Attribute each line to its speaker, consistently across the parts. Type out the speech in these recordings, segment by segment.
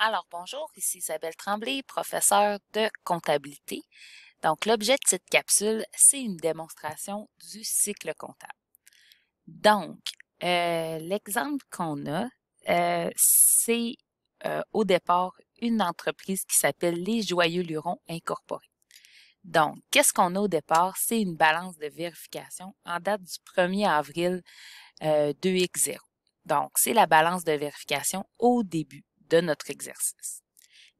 Speaker 1: Alors bonjour, ici Isabelle Tremblay, professeure de comptabilité. Donc l'objet de cette capsule, c'est une démonstration du cycle comptable. Donc, l'exemple qu'on a, c'est au départ une entreprise qui s'appelle Les Joyeux Lurons Incorporés. Donc, qu'est-ce qu'on a au départ? C'est une balance de vérification en date du 1er avril 2X0. Donc, c'est la balance de vérification au début de notre exercice.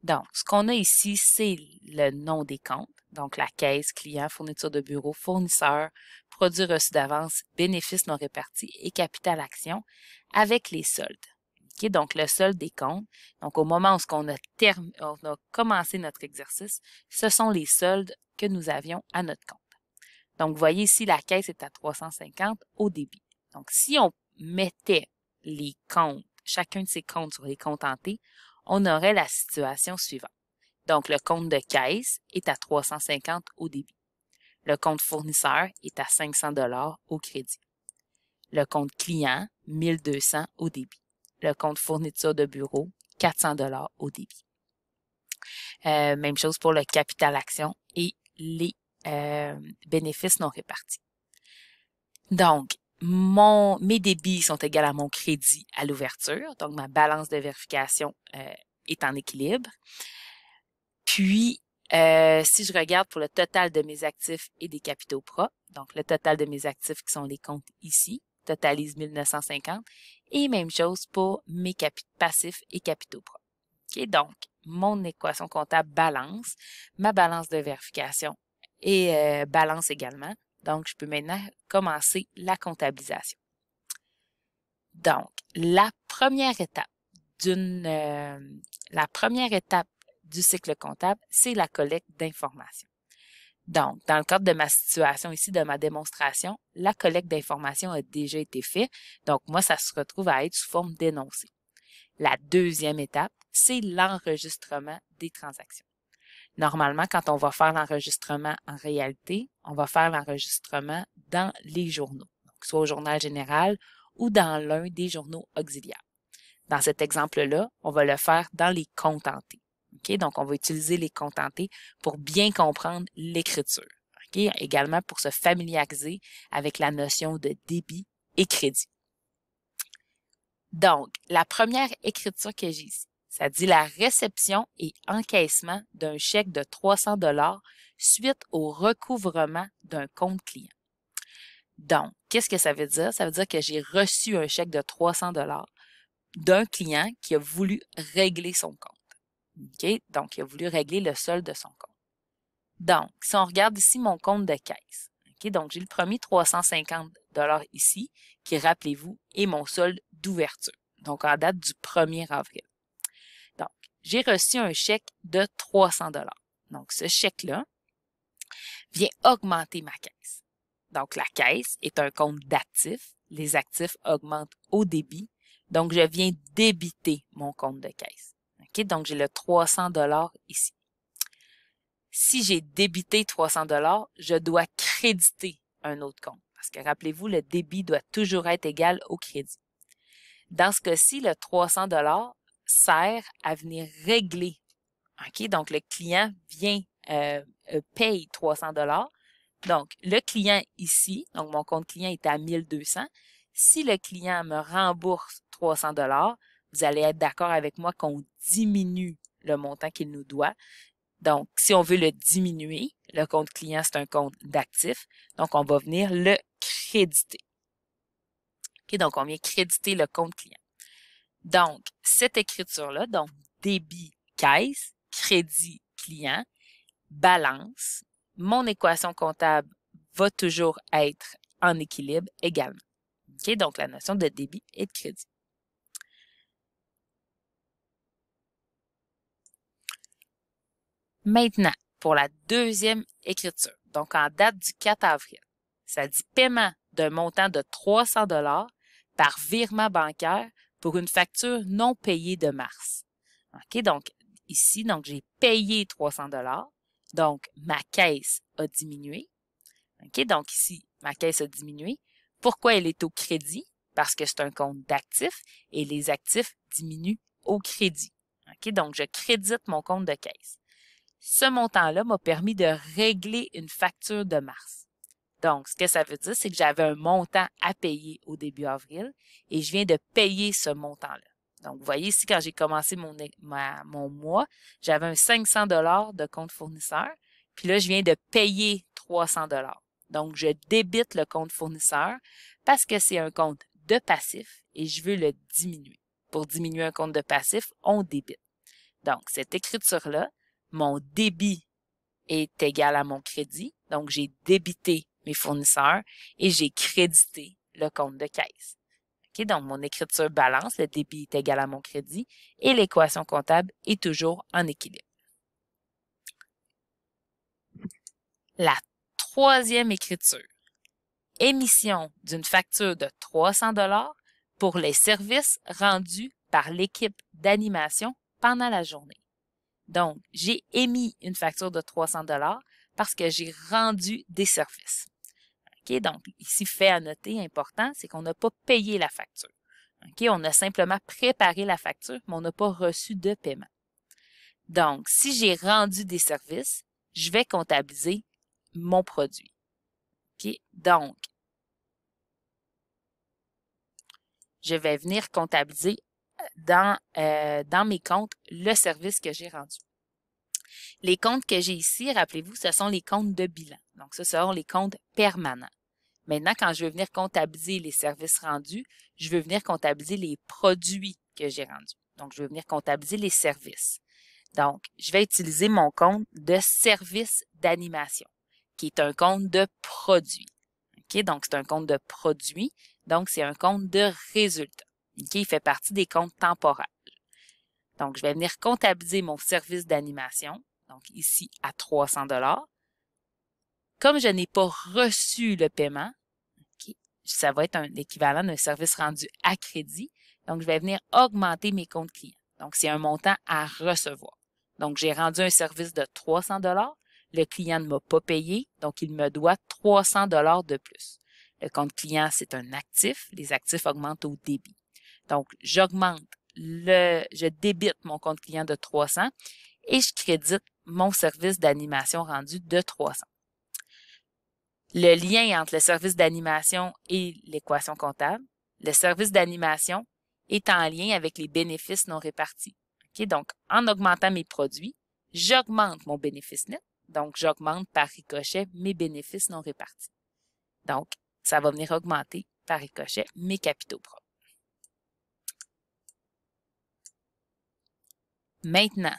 Speaker 1: Donc, ce qu'on a ici, c'est le nom des comptes. Donc, la caisse, client, fourniture de bureau, fournisseur, produits reçus d'avance, bénéfices non répartis et capital action avec les soldes. Okay? Donc, le solde des comptes. Donc, au moment où on a commencé notre exercice, ce sont les soldes que nous avions à notre compte. Donc, vous voyez ici, la caisse est à 350 au débit. Donc, si on mettait les comptes, chacun de ces comptes sur les comptes en T, on aurait la situation suivante. Donc, le compte de caisse est à 350 au débit. Le compte fournisseur est à 500 $ au crédit. Le compte client, 1200 au débit. Le compte fourniture de bureau, 400 $ au débit. Même chose pour le capital action et les bénéfices non répartis. Donc, mes débits sont égaux à mon crédit à l'ouverture. Donc, ma balance de vérification est en équilibre. Puis, si je regarde pour le total de mes actifs et des capitaux propres, donc le total de mes actifs qui sont les comptes ici, totalise 1950. Et même chose pour mes passifs et capitaux propres. Okay? Donc, mon équation comptable balance, ma balance de vérification et balance également. Donc, je peux maintenant commencer la comptabilisation. Donc, la première étape du cycle comptable, c'est la collecte d'informations. Donc, dans le cadre de ma situation ici, de ma démonstration, la collecte d'informations a déjà été faite. Donc, moi, ça se retrouve à être sous forme d'énoncé. La deuxième étape, c'est l'enregistrement des transactions. Normalement, quand on va faire l'enregistrement en réalité, on va faire l'enregistrement dans les journaux, donc soit au journal général ou dans l'un des journaux auxiliaires. Dans cet exemple-là, on va le faire dans les comptes en T. Okay? Donc, on va utiliser les comptes en T pour bien comprendre l'écriture. Okay? Également pour se familiariser avec la notion de débit et crédit. Donc, la première écriture que j'ai ici, ça dit la réception et encaissement d'un chèque de 300 $ suite au recouvrement d'un compte client. Donc, qu'est-ce que ça veut dire? Ça veut dire que j'ai reçu un chèque de 300 $ d'un client qui a voulu régler son compte. Okay? Donc, il a voulu régler le solde de son compte. Donc, si on regarde ici mon compte de caisse, okay? Donc j'ai le premier 350 $ ici, qui, rappelez-vous, est mon solde d'ouverture. Donc, en date du 1er avril. Donc, j'ai reçu un chèque de 300 $. Donc, ce chèque-là vient augmenter ma caisse. Donc, la caisse est un compte d'actifs. Les actifs augmentent au débit. Donc, je viens débiter mon compte de caisse. Okay? Donc, j'ai le 300 $ ici. Si j'ai débité 300 $, je dois créditer un autre compte. Parce que, rappelez-vous, le débit doit toujours être égal au crédit. Dans ce cas-ci, le 300 $ sert à venir régler. Okay? Donc, le client paye 300 $. Donc, le client ici, donc mon compte client est à 1200. Si le client me rembourse 300 $, vous allez être d'accord avec moi qu'on diminue le montant qu'il nous doit. Donc, si on veut le diminuer, le compte client, c'est un compte d'actifs. Donc, on va venir le créditer. Okay? Donc, on vient créditer le compte client. Donc, cette écriture-là, donc débit caisse, crédit client, balance, mon équation comptable va toujours être en équilibre également. Okay? Donc, la notion de débit et de crédit. Maintenant, pour la deuxième écriture, donc en date du 4 avril, ça dit paiement d'un montant de 300 $ par virement bancaire pour une facture non payée de mars. OK, donc ici, donc j'ai payé 300 $, donc ma caisse a diminué. OK, donc ici, ma caisse a diminué. Pourquoi elle est au crédit? Parce que c'est un compte d'actifs et les actifs diminuent au crédit. OK? Donc, je crédite mon compte de caisse. Ce montant-là m'a permis de régler une facture de mars. Donc, ce que ça veut dire, c'est que j'avais un montant à payer au début avril et je viens de payer ce montant-là. Donc, vous voyez ici, quand j'ai commencé mon mois, j'avais un 500 $ de compte fournisseur. Puis là, je viens de payer 300 $. Donc, je débite le compte fournisseur parce que c'est un compte de passif et je veux le diminuer. Pour diminuer un compte de passif, on débite. Donc, cette écriture-là, mon débit est égal à mon crédit. Donc, j'ai débité mes fournisseurs et j'ai crédité le compte de caisse. Okay? Donc, mon écriture balance, le débit est égal à mon crédit et l'équation comptable est toujours en équilibre. La troisième écriture, émission d'une facture de 300 $ pour les services rendus par l'équipe d'animation pendant la journée. Donc, j'ai émis une facture de 300 $ parce que j'ai rendu des services. OK? Donc, ici, fait à noter important, c'est qu'on n'a pas payé la facture. OK? On a simplement préparé la facture, mais on n'a pas reçu de paiement. Donc, si j'ai rendu des services, je vais comptabiliser mon produit. OK? Donc, je vais venir comptabiliser dans mes comptes le service que j'ai rendu. Les comptes que j'ai ici, rappelez-vous, ce sont les comptes de bilan. Donc, ce seront les comptes permanents. Maintenant, quand je veux venir comptabiliser les services rendus, je veux venir comptabiliser les produits que j'ai rendus. Donc, je veux venir comptabiliser les services. Donc, je vais utiliser mon compte de service d'animation, qui est un compte de produits. OK? Donc, c'est un compte de produits. Donc, c'est un compte de résultats. OK? Il fait partie des comptes temporaires. Donc, je vais venir comptabiliser mon service d'animation. Donc, ici, à 300 $. Comme je n'ai pas reçu le paiement, okay, ça va être un équivalent d'un service rendu à crédit. Donc, je vais venir augmenter mes comptes clients. Donc, c'est un montant à recevoir. Donc, j'ai rendu un service de 300 $. Le client ne m'a pas payé, donc il me doit 300 $ de plus. Le compte client, c'est un actif. Les actifs augmentent au débit. Donc, je débite mon compte client de 300 et je crédite mon service d'animation rendu de 300. Le lien entre le service d'animation et l'équation comptable, le service d'animation est en lien avec les bénéfices non répartis. Okay? Donc, en augmentant mes produits, j'augmente mon bénéfice net, donc j'augmente par ricochet mes bénéfices non répartis. Donc, ça va venir augmenter par ricochet mes capitaux propres. Maintenant,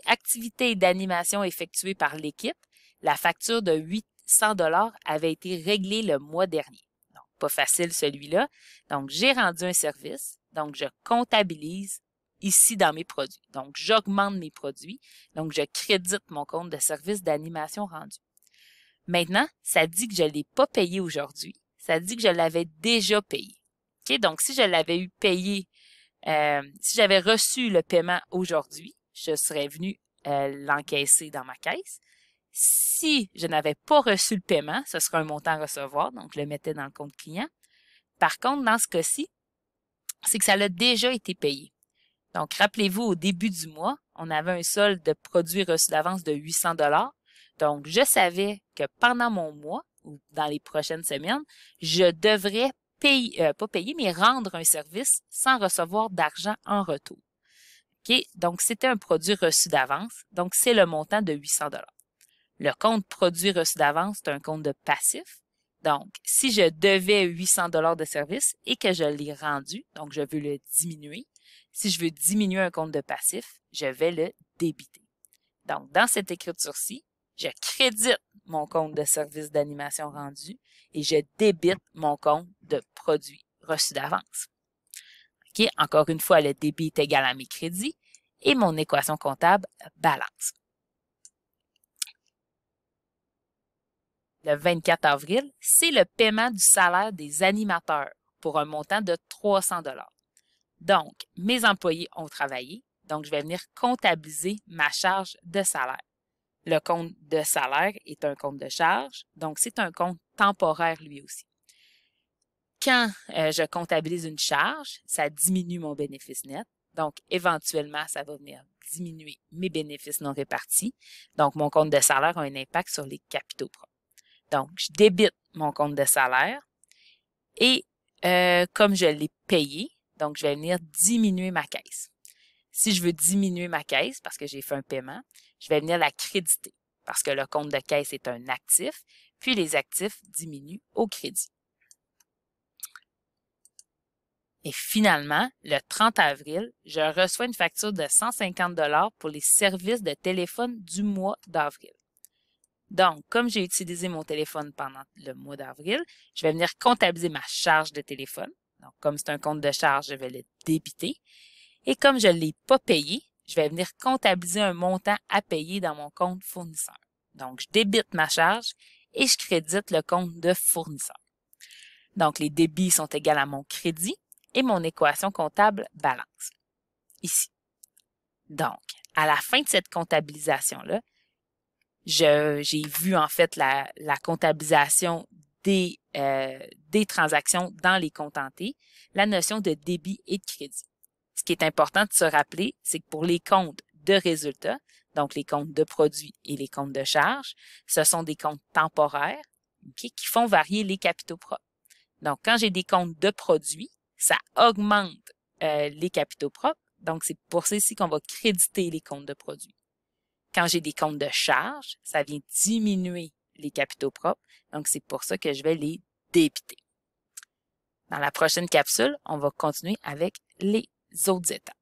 Speaker 1: activité d'animation effectuée par l'équipe, la facture de 800 $ avait été réglée le mois dernier. Donc, pas facile celui-là. Donc, j'ai rendu un service. Donc, je comptabilise ici dans mes produits. Donc, j'augmente mes produits. Donc, je crédite mon compte de service d'animation rendu. Maintenant, ça dit que je ne l'ai pas payé aujourd'hui. Ça dit que je l'avais déjà payé. Okay? Donc, si je l'avais eu payé, si j'avais reçu le paiement aujourd'hui, je serais venu l'encaisser dans ma caisse. Si je n'avais pas reçu le paiement, ce serait un montant à recevoir, donc je le mettais dans le compte client. Par contre, dans ce cas-ci, c'est que ça l'a déjà été payé. Donc, rappelez-vous, au début du mois, on avait un solde de produits reçus d'avance de 800 $. Donc, je savais que pendant mon mois, ou dans les prochaines semaines, je devrais pas payer, mais rendre un service sans recevoir d'argent en retour. OK? Donc, c'était un produit reçu d'avance. Donc, c'est le montant de 800 $. Le compte produit reçu d'avance, c'est un compte de passif. Donc, si je devais 800 $ de service et que je l'ai rendu, donc je veux le diminuer. Si je veux diminuer un compte de passif, je vais le débiter. Donc, dans cette écriture-ci, je crédite mon compte de service d'animation rendu et je débite mon compte de produit reçu d'avance. OK? Encore une fois, le débit est égal à mes crédits et mon équation comptable balance. Le 24 avril, c'est le paiement du salaire des animateurs pour un montant de 300 $. Donc, mes employés ont travaillé, donc je vais venir comptabiliser ma charge de salaire. Le compte de salaire est un compte de charge, donc c'est un compte temporaire lui aussi. Quand je comptabilise une charge, ça diminue mon bénéfice net, Donc, éventuellement, ça va venir diminuer mes bénéfices non répartis. Donc, mon compte de salaire a un impact sur les capitaux propres. Donc, je débite mon compte de salaire et comme je l'ai payé, donc je vais venir diminuer ma caisse. Si je veux diminuer ma caisse parce que j'ai fait un paiement, je vais venir la créditer parce que le compte de caisse est un actif, puis les actifs diminuent au crédit. Et finalement, le 30 avril, je reçois une facture de 150 $ pour les services de téléphone du mois d'avril. Donc, comme j'ai utilisé mon téléphone pendant le mois d'avril, je vais venir comptabiliser ma charge de téléphone. Donc, comme c'est un compte de charge, je vais le débiter. Et comme je ne l'ai pas payé, je vais venir comptabiliser un montant à payer dans mon compte fournisseur. Donc, je débite ma charge et je crédite le compte de fournisseur. Donc, les débits sont égaux à mon crédit et mon équation comptable balance. Ici. Donc, à la fin de cette comptabilisation-là, j'ai vu en fait la comptabilisation des transactions dans les contentés, la notion de débit et de crédit. Ce qui est important de se rappeler, c'est que pour les comptes de résultats, donc les comptes de produits et les comptes de charges, ce sont des comptes temporaires qui font varier les capitaux propres. Donc, quand j'ai des comptes de produits, ça augmente les capitaux propres. Donc, c'est pour ça ici qu'on va créditer les comptes de produits. Quand j'ai des comptes de charges, ça vient diminuer les capitaux propres. Donc, c'est pour ça que je vais les débiter. Dans la prochaine capsule, on va continuer avec les autres étapes.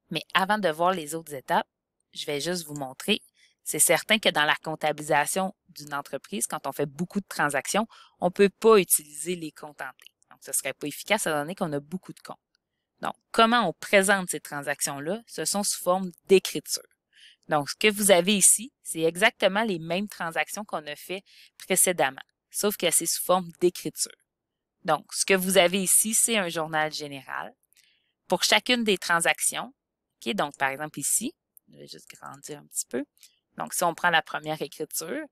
Speaker 1: Mais avant de voir les autres étapes, je vais juste vous montrer. C'est certain que dans la comptabilisation d'une entreprise, quand on fait beaucoup de transactions, on ne peut pas utiliser les contentés. Donc, ce ne serait pas efficace étant donné qu'on a beaucoup de comptes. Donc, comment on présente ces transactions-là? Ce sont sous forme d'écriture. Donc, ce que vous avez ici, c'est exactement les mêmes transactions qu'on a fait précédemment, sauf que c'est sous forme d'écriture. Donc, ce que vous avez ici, c'est un journal général. Pour chacune des transactions, okay, donc par exemple ici, je vais juste grandir un petit peu. Donc, si on prend la première écriture,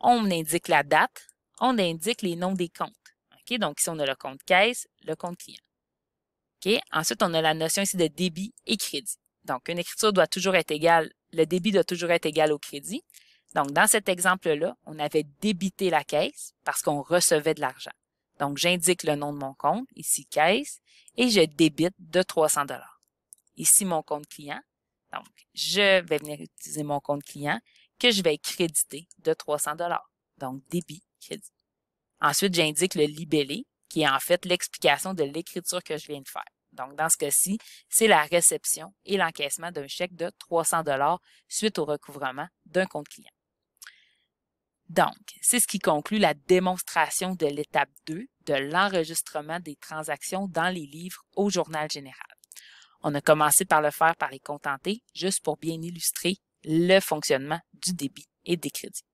Speaker 1: on indique la date, on indique les noms des comptes. Okay, donc, ici, on a le compte caisse, le compte client. Okay, ensuite, on a la notion ici de débit et crédit. Donc, une écriture doit toujours être égale, le débit doit toujours être égal au crédit. Donc, dans cet exemple-là, on avait débité la caisse parce qu'on recevait de l'argent. Donc, j'indique le nom de mon compte, ici caisse, et je débite de 300 $. Ici, mon compte client. Donc, je vais venir utiliser mon compte client que je vais créditer de 300 $. Donc, débit, crédit. Ensuite, j'indique le libellé, qui est en fait l'explication de l'écriture que je viens de faire. Donc, dans ce cas-ci, c'est la réception et l'encaissement d'un chèque de 300 $ suite au recouvrement d'un compte client. Donc, c'est ce qui conclut la démonstration de l'étape 2 de l'enregistrement des transactions dans les livres au journal général. On a commencé par le faire par les contentés, juste pour bien illustrer le fonctionnement du débit et des crédits.